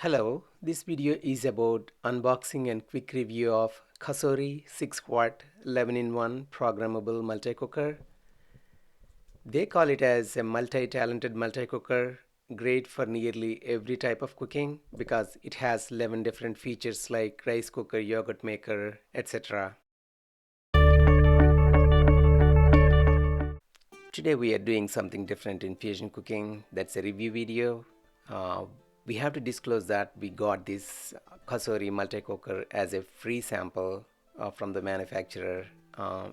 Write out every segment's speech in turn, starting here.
Hello, this video is about unboxing and quick review of Cosori 6-quart 11-in-1 programmable multi-cooker. They call it as a multi-talented multi-cooker, great for nearly every type of cooking because it has 11 different features like rice cooker, yogurt maker, etc. Today we are doing something different in fusion cooking. That's a review video. Uh, we have to disclose that we got this Cosori multi-cooker as a free sample from the manufacturer.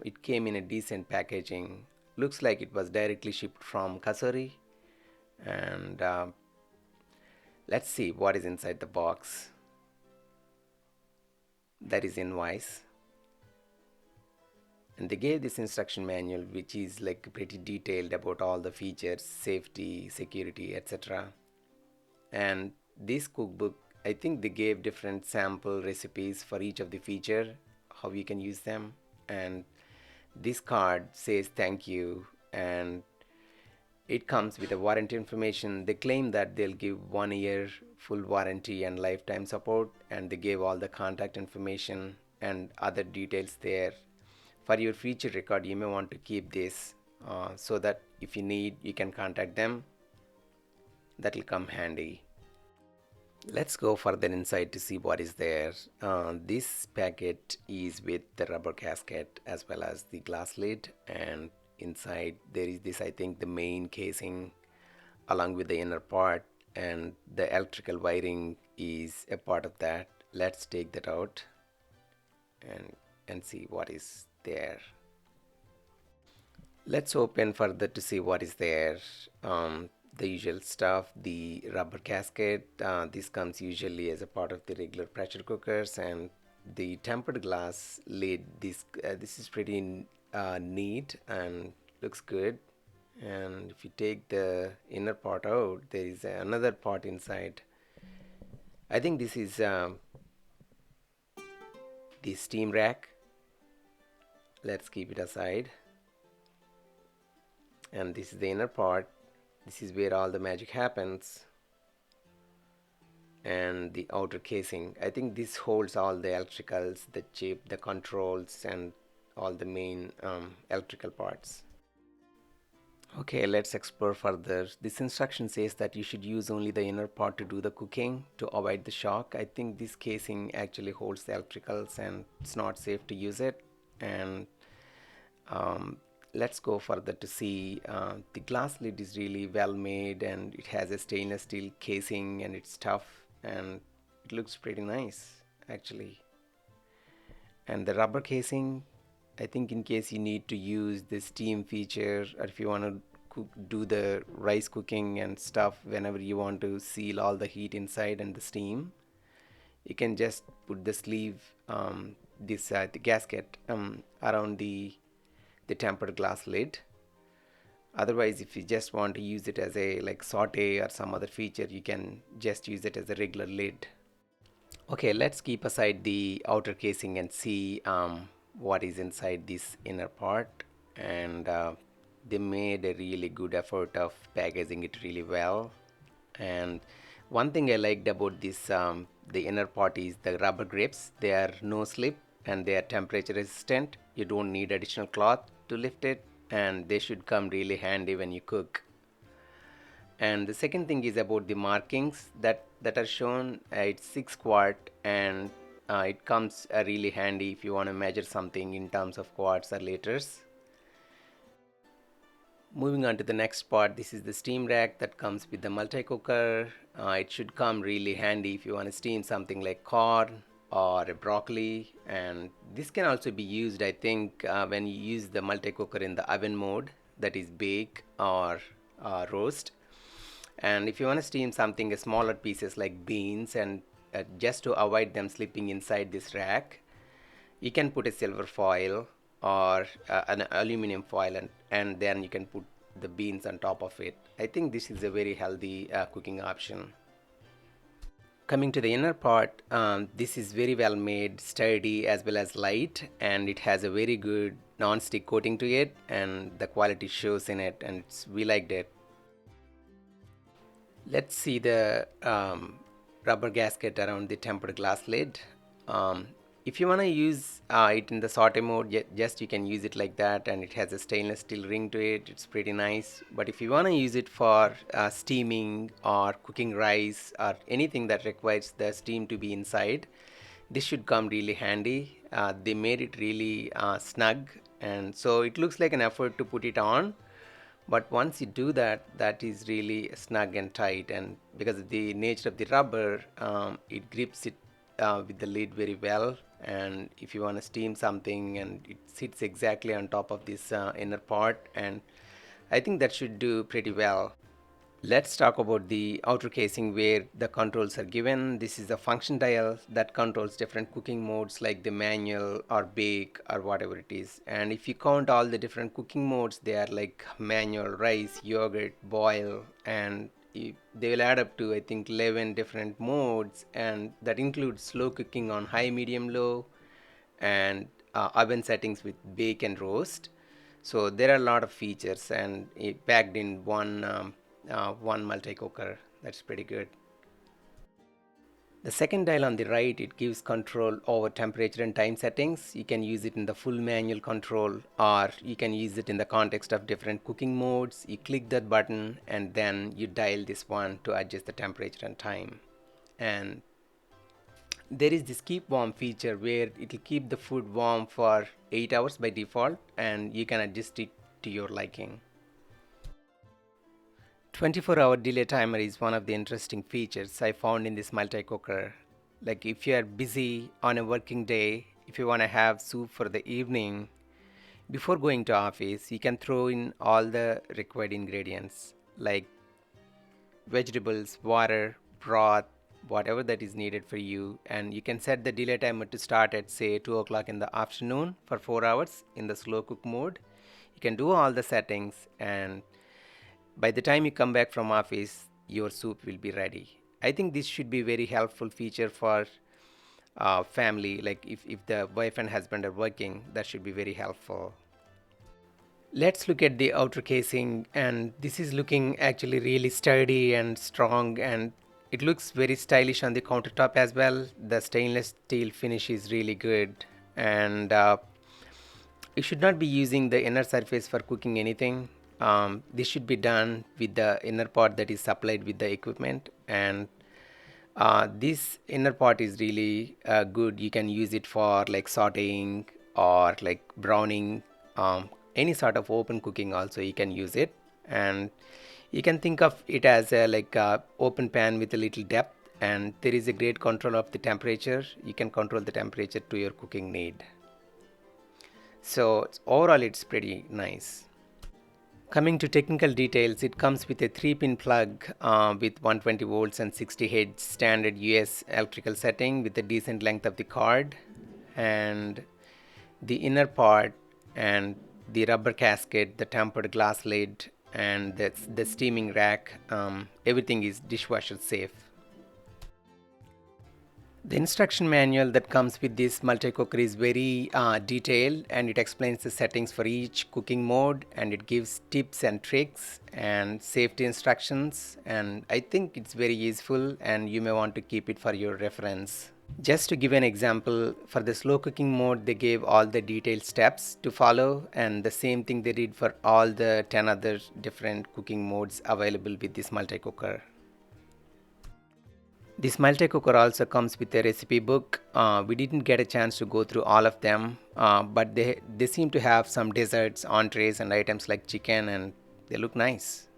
It came in a decent packaging. Looks like it was directly shipped from Cosori. And let's see what is inside the box. That is invoice. And they gave this instruction manual which is like pretty detailed about all the features, safety, security, etc. And this cookbook, I think they gave different sample recipes for each of the feature, how you can use them. And this card says thank you, and it comes with a warranty information. They claim that they'll give 1 year full warranty and lifetime support, and they gave all the contact information and other details there. For your future record, you may want to keep this so that if you need, you can contact them. That will come handy. Let's go further inside to see what is there. This packet is with the rubber gasket as well as the glass lid, and inside there is this, I think, the main casing along with the inner part, and the electrical wiring is a part of that. Let's take that out and see what is there. Let's open further to see what is there. The usual stuff, the rubber gasket. This comes usually as a part of the regular pressure cookers, and the tempered glass lid. This is pretty neat and looks good. And if you take the inner part out, there is another part inside. I think this is the steam rack. Let's keep it aside. And this is the inner part. This is where all the magic happens. And the outer casing, I think this holds all the electricals, the chip, the controls, and all the main electrical parts. Okay, let's explore further. This instruction says that you should use only the inner part to do the cooking to avoid the shock. I think this casing actually holds the electricals and it's not safe to use it. And let's go further to see. The glass lid is really well made, and it has a stainless steel casing, and it's tough and it looks pretty nice actually. And the rubber casing, I think in case you need to use the steam feature, or if you want to do the rice cooking and stuff, whenever you want to seal all the heat inside and the steam, you can just put the sleeve, the gasket around the tempered glass lid. Otherwise, if you just want to use it as a like saute or some other feature, you can just use it as a regular lid. Okay, let's keep aside the outer casing and see what is inside this inner part. And they made a really good effort of packaging it really well. And one thing I liked about this, the inner part, is the rubber grips. They are no slip and they are temperature resistant. You don't need additional cloth to lift it, and they should come really handy when you cook. And the second thing is about the markings that are shown. It's 6 quart, and it comes really handy if you want to measure something in terms of quarts or liters. Moving on to the next part, this is the steam rack that comes with the multi-cooker. It should come really handy if you want to steam something like corn or a broccoli, and this can also be used, I think, when you use the multi-cooker in the oven mode, that is bake or roast. And if you want to steam something smaller pieces like beans, and just to avoid them slipping inside this rack, you can put a silver foil or an aluminum foil, and then you can put the beans on top of it. I think this is a very healthy cooking option. Coming to the inner part, this is very well made, sturdy as well as light, and it has a very good non-stick coating to it, and the quality shows in it, and we liked it. Let's see the rubber gasket around the tempered glass lid. Um, if you want to use it in the saute mode, just you can use it like that, and it has a stainless steel ring to it. It's pretty nice. But if you want to use it for steaming or cooking rice or anything that requires the steam to be inside, this should come really handy. They made it really snug, and so it looks like an effort to put it on, but once you do that, that is really snug and tight, and because of the nature of the rubber, it grips it with the lid very well. And if you want to steam something, and it sits exactly on top of this inner part, and I think that should do pretty well. Let's talk about the outer casing where the controls are given. This is a function dial that controls different cooking modes like the manual or bake or whatever it is. And if you count all the different cooking modes, they are like manual, rice, yogurt, boil, and they will add up to I think 11 different modes, and that includes slow cooking on high, medium, low, and oven settings with bake and roast. So there are a lot of features, and it packed in one multi-cooker. That's pretty good. The second dial on the right, it gives control over temperature and time settings. You can use it in the full manual control, or you can use it in the context of different cooking modes. You click that button and then you dial this one to adjust the temperature and time. And there is this keep warm feature where it will keep the food warm for 8 hours by default, and you can adjust it to your liking. 24-hour delay timer is one of the interesting features I found in this multi-cooker. Like if you are busy on a working day, if you want to have soup for the evening, before going to office, you can throw in all the required ingredients like vegetables, water, broth, whatever that is needed for you, and you can set the delay timer to start at say 2 o'clock in the afternoon for 4 hours in the slow cook mode. You can do all the settings, and by the time you come back from office, your soup will be ready. I think this should be very helpful feature for family. Like if the wife and husband are working, that should be very helpful. Let's look at the outer casing, and this is looking actually really sturdy and strong, and it looks very stylish on the countertop as well. The stainless steel finish is really good, and you should not be using the inner surface for cooking anything. This should be done with the inner part that is supplied with the equipment, and this inner part is really good. You can use it for like sauteing or like browning, any sort of open cooking also you can use it. And you can think of it as a like a open pan with a little depth, and there is a great control of the temperature. You can control the temperature to your cooking need. So overall it's pretty nice. Coming to technical details, it comes with a 3-pin plug with 120 volts and 60 Hz standard US electrical setting with a decent length of the cord, and the inner part and the rubber casket, the tempered glass lid, and the steaming rack, everything is dishwasher safe. The instruction manual that comes with this multi-cooker is very detailed, and it explains the settings for each cooking mode, and it gives tips and tricks and safety instructions, and I think it's very useful, and you may want to keep it for your reference. Just to give an example, for the slow cooking mode they gave all the detailed steps to follow, and the same thing they did for all the 10 other different cooking modes available with this multi-cooker. This multi-cooker also comes with a recipe book. We didn't get a chance to go through all of them, but they seem to have some desserts, entrees, and items like chicken, and they look nice.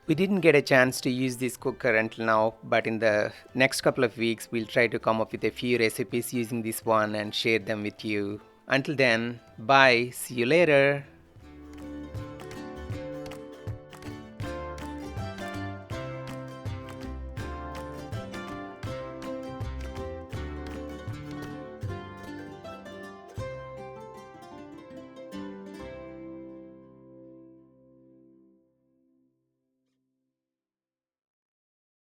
We didn't get a chance to use this cooker until now, but in the next couple of weeks, we'll try to come up with a few recipes using this one and share them with you. Until then, bye. See you later.